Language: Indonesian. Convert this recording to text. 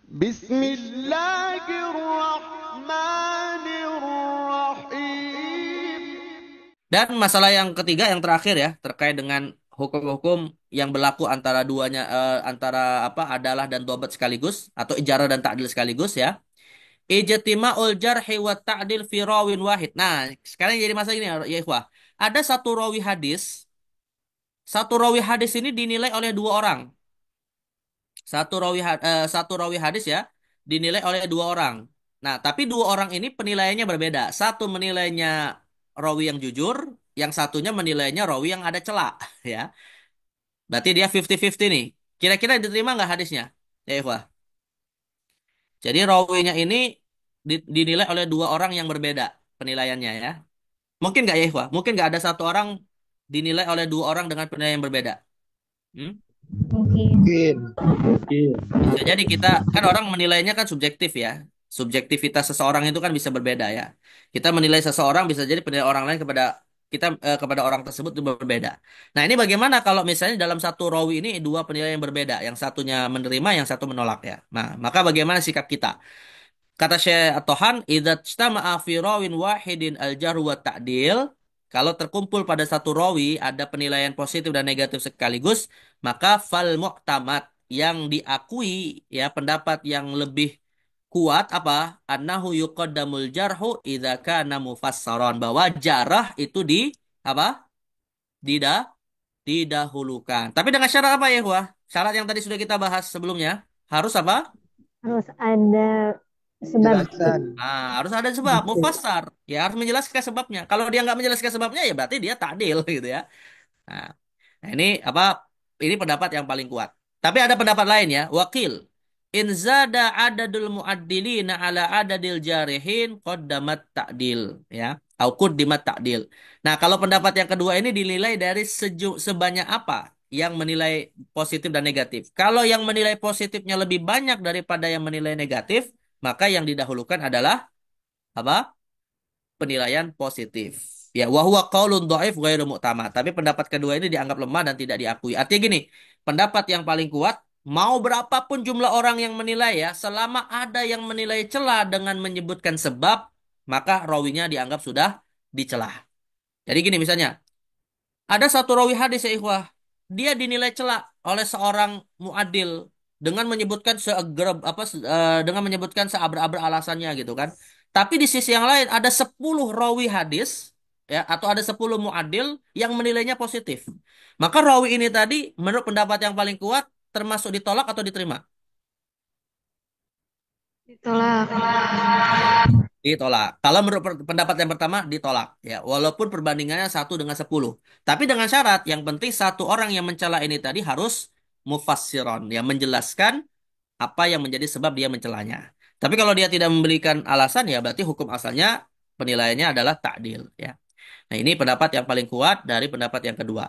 بسم الله الرحمن الرحيم. Dan masalah yang ketiga, yang terakhir ya, terkait dengan hukum-hukum yang berlaku antara duanya, antara apa adalah dan dobat sekaligus atau ijarah dan ta'dil sekaligus ya. Ijtima'ul jarhi wa ta'dil fi rawin wahid. Nah, sekarang jadi masalah ini ya ikhwah. Ada satu rawi hadis ini dinilai oleh dua orang. Satu rawi hadis ya dinilai oleh dua orang. Nah, tapi dua orang ini penilaiannya berbeda. Satu menilainya rawi yang jujur, yang satunya menilainya rawi yang ada celak ya. Berarti dia 50-50 nih. Kira-kira diterima nggak hadisnya? Ya, ikhwah. Jadi rawinya ini dinilai oleh dua orang yang berbeda penilaiannya ya. Mungkin nggak ya, ikhwah? Mungkin nggak ada satu orang dinilai oleh dua orang dengan penilaian yang berbeda. Hmm? Mungkin. Mungkin. Bisa jadi kita kan orang menilainya kan subjektif ya. Subjektivitas seseorang itu kan bisa berbeda ya. Kita menilai seseorang bisa jadi penilaian orang lain kepada kita kepada orang tersebut itu berbeda. Nah, ini bagaimana kalau misalnya dalam satu rawi ini dua penilaian yang berbeda, yang satunya menerima, yang satu menolak ya. Nah, maka bagaimana sikap kita? Kata Syekh At-Tohan, idza ijtama'a fi rawin wahidin al-jarh wa ta'dil, kalau terkumpul pada satu rawi ada penilaian positif dan negatif sekaligus, maka fal mu'tamad yang diakui ya pendapat yang lebih kuat apa? Annahu yuqaddamul jarhu idza kana mufassaron, bahwa jarah itu apa? Dida didahulukan. Tapi dengan syarat apa ya, Wah? Syarat yang tadi sudah kita bahas sebelumnya. Harus apa? Harus ada sebab. Penjelasan. Harus ada sebab, mufassar. Ya, harus menjelaskan sebabnya. Kalau dia nggak menjelaskan sebabnya, ya berarti dia takdil gitu ya. Nah, nah, ini apa? Ini pendapat yang paling kuat. Tapi ada pendapat lain ya. Wakil. In zada adadul muaddilina ala adadil jarihin qaddamat ta'dil. Ya. Au quddimat ta'dil. Nah, kalau pendapat yang kedua ini dinilai dari sebanyak apa yang menilai positif dan negatif. Kalau yang menilai positifnya lebih banyak daripada yang menilai negatif, maka yang didahulukan adalah apa? Penilaian positif. Ya, wa huwa qaulun dhaif ghairu mu'tamad. Tapi pendapat kedua ini dianggap lemah dan tidak diakui. Artinya gini, pendapat yang paling kuat, mau berapapun jumlah orang yang menilai ya, selama ada yang menilai celah dengan menyebutkan sebab, maka rawinya dianggap sudah dicela. Jadi gini misalnya, ada satu rawi hadis ya ikhwah, dia dinilai celak oleh seorang muadil dengan menyebutkan dengan menyebutkan seabra-abra alasannya gitu kan. Tapi di sisi yang lain ada 10 rawi hadis ya atau ada 10 muadil yang menilainya positif. Maka rawi ini tadi menurut pendapat yang paling kuat termasuk ditolak atau diterima? Ditolak. Ditolak. Kalau menurut pendapat yang pertama ditolak ya, walaupun perbandingannya 1 dengan 10. Tapi dengan syarat yang penting satu orang yang mencela ini tadi harus mufassiron, yang menjelaskan apa yang menjadi sebab dia mencelanya. Tapi kalau dia tidak memberikan alasan ya berarti hukum asalnya penilaiannya adalah takdil ya. Nah, ini pendapat yang paling kuat dari pendapat yang kedua.